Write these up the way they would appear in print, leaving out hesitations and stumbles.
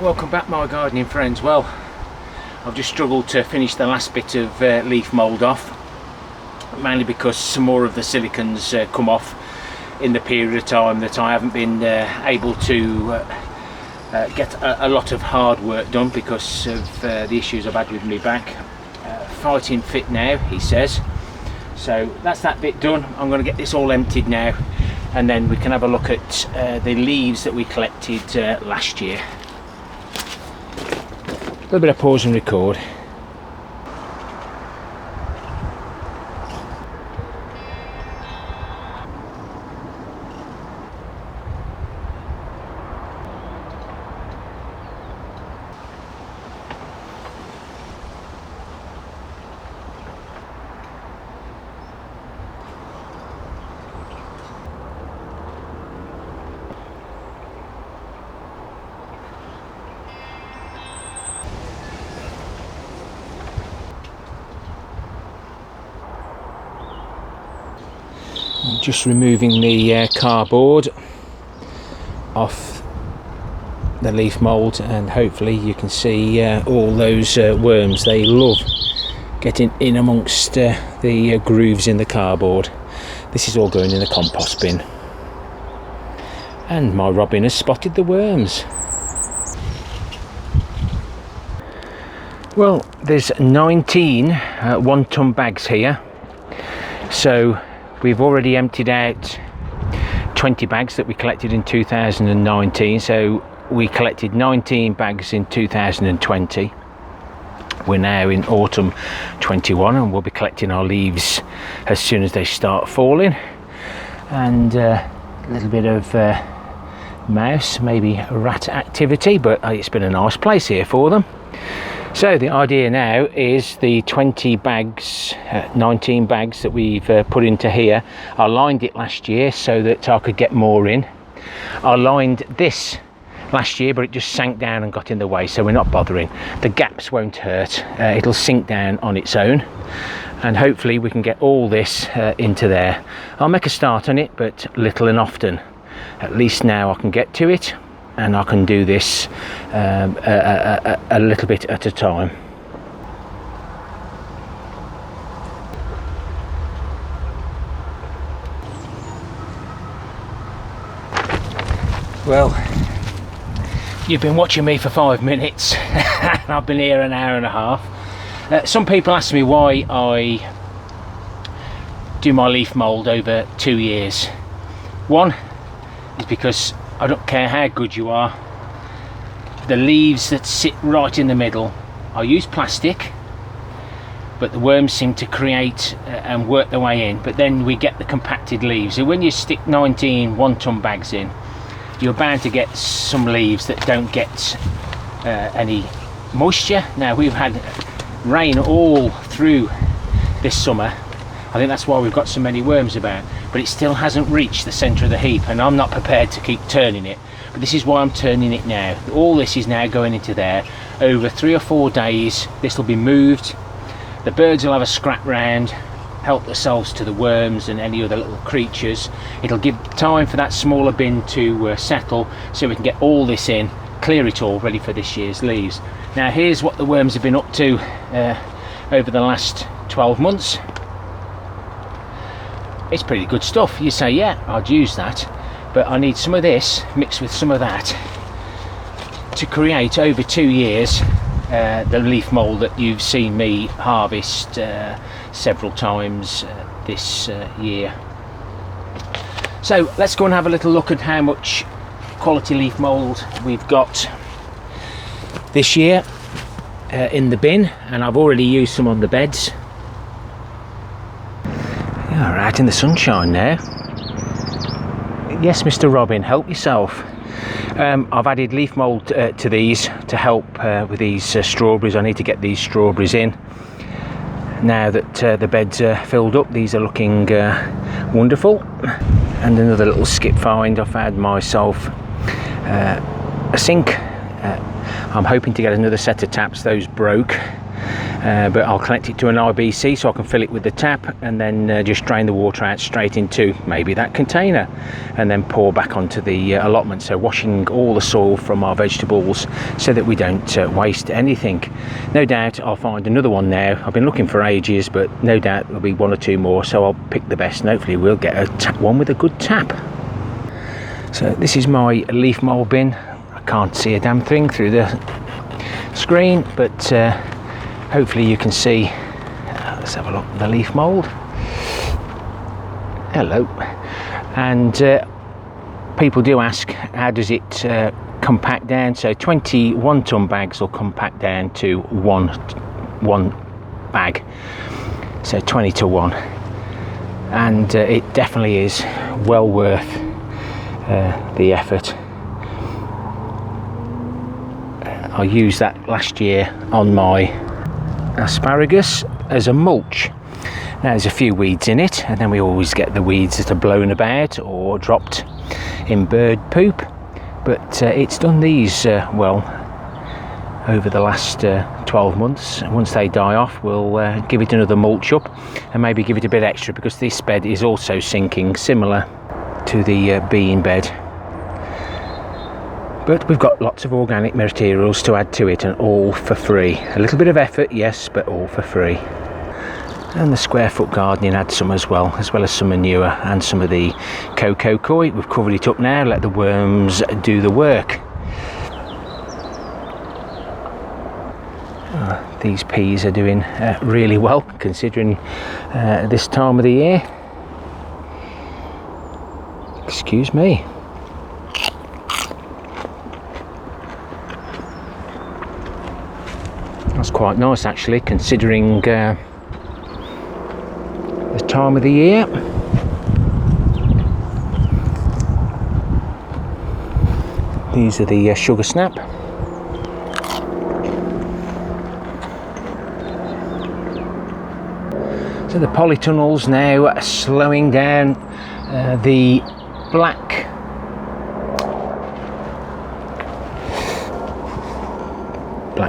welcome back my gardening friends. Well, I've just struggled to finish the last bit of leaf mould off, mainly because some more of the silicons come off in the period of time that I haven't been able to get a lot of hard work done because of the issues I've had with my back. Fighting fit now, he says. So that's that bit done. I'm going to get this all emptied now, and then we can have a look at the leaves that we collected last year. A little bit of pause and record. Just removing the cardboard off the leaf mould, and hopefully you can see all those worms. They love getting in amongst the grooves in the cardboard. This is all going in the compost bin, and my robin has spotted the worms. Well, there's 19 1-ton bags here, so we've already emptied out 20 bags that we collected in 2019, so we collected 19 bags in 2020. We're now in autumn 21 and we'll be collecting our leaves as soon as they start falling. And a little bit of mouse, maybe rat activity, but it's been a nice place here for them. So the idea now is the 20 bags, 19 bags that we've put into here. I lined it last year so that I could get more in. I lined this last year, but it just sank down and got in the way, so we're not bothering. The gaps won't hurt. It'll sink down on its own, and hopefully we can get all this into there. I'll make a start on it, but little and often. At least now I can get to it, and I can do this a little bit at a time. Well, you've been watching me for 5 minutes and I've been here an hour and a half. Some people ask me why I do my leaf mould over 2 years. One is because I don't care how good you are, the leaves that sit right in the middle, I use plastic, but the worms seem to create and work their way in, but then we get the compacted leaves. So when you stick 19 1-ton bags in, you're bound to get some leaves that don't get any moisture. Now, we've had rain all through this summer. I think that's why we've got so many worms about, but it still hasn't reached the centre of the heap, and I'm not prepared to keep turning it. But this is why I'm turning it now. All this is now going into there. Over 3 or 4 days, this will be moved. The birds will have a scrap round, help themselves to the worms and any other little creatures. It'll give time for that smaller bin to settle, so we can get all this in, clear it all, ready for this year's leaves. Now, here's what the worms have been up to over the last 12 months. It's pretty good stuff. You say, yeah, I'd use that, but I need some of this mixed with some of that to create over 2 years the leaf mould that you've seen me harvest several times this year. So let's go and have a little look at how much quality leaf mould we've got this year in the bin, and I've already used some on the beds. All right, in the sunshine now. Yes, Mr. Robin, help yourself. I've added leaf mould to these to help with these strawberries. I need to get these strawberries in. Now that the beds are filled up, these are looking wonderful. And another little skip find, I found myself a sink. I'm hoping to get another set of taps. Those broke. but I'll connect it to an IBC so I can fill it with the tap, and then just drain the water out straight into maybe that container, and then pour back onto the allotment. So washing all the soil from our vegetables so that we don't waste anything. No doubt I'll find another one now. I've been looking for ages, but no doubt there'll be one or two more, so I'll pick the best and hopefully we'll get a one with a good tap. So this is my leaf mould bin. I can't see a damn thing through the screen, but hopefully you can see. Let's have a look at the leaf mould. Hello. And people do ask, how does it compact down? So 21 ton bags will compact down to one bag, so 20 to 1, and it definitely is well worth the effort. I used that last year on my asparagus as a mulch. Now there's a few weeds in it, and then we always get the weeds that are blown about or dropped in bird poop, but it's done these well over the last 12 months. Once they die off, we'll give it another mulch up and maybe give it a bit extra, because this bed is also sinking, similar to the bean bed. But we've got lots of organic materials to add to it, and all for free. A little bit of effort, yes, but all for free. And the square foot gardening adds some as well as some manure and some of the cocoa coir. We've covered it up now, let the worms do the work. These peas are doing really well, considering this time of the year. Excuse me. That's quite nice actually, considering the time of the year. These are the sugar snap. So the polytunnels now are slowing down. The black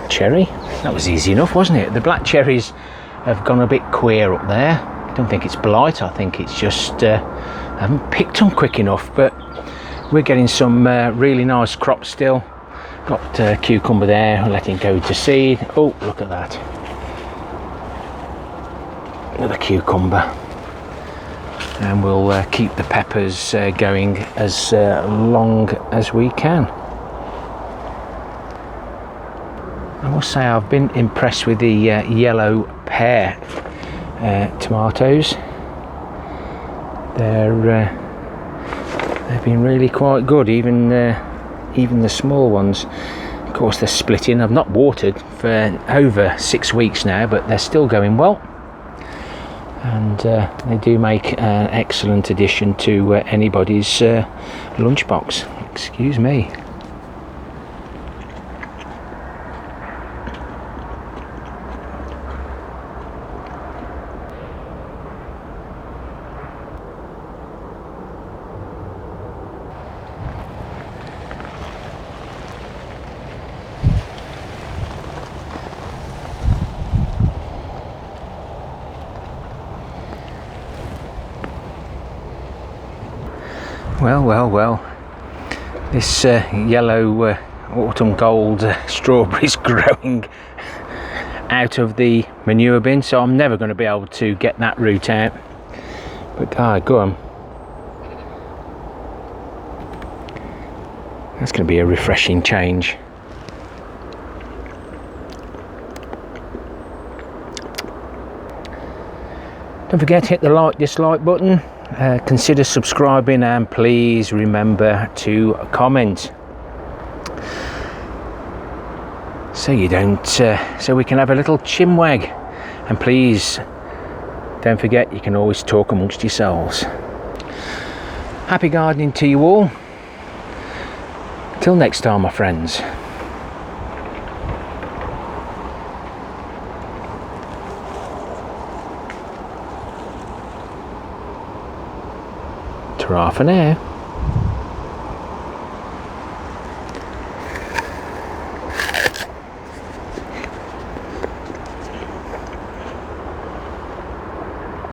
cherry, that was easy enough, wasn't it? The black cherries have gone a bit queer up there. I don't think it's blight, I think it's just I haven't picked them quick enough, but we're getting some really nice crops still. Got cucumber there, letting go to seed. Oh, look at that, another cucumber. And we'll keep the peppers going as long as we can. I must say I've been impressed with the yellow pear tomatoes. They've been really quite good, even the small ones. Of course they're splitting. I've not watered for over 6 weeks now, but they're still going well, and they do make an excellent addition to anybody's lunchbox. Excuse me. Well, this yellow autumn gold strawberry's growing out of the manure bin, so I'm never going to be able to get that root out, but go on. That's going to be a refreshing change. Don't forget to hit the dislike button. Consider subscribing, and please remember to comment, so you don't so we can have a little chinwag. And please don't forget, you can always talk amongst yourselves. Happy gardening to you all. Till next time, my friends. Ta-ra for now.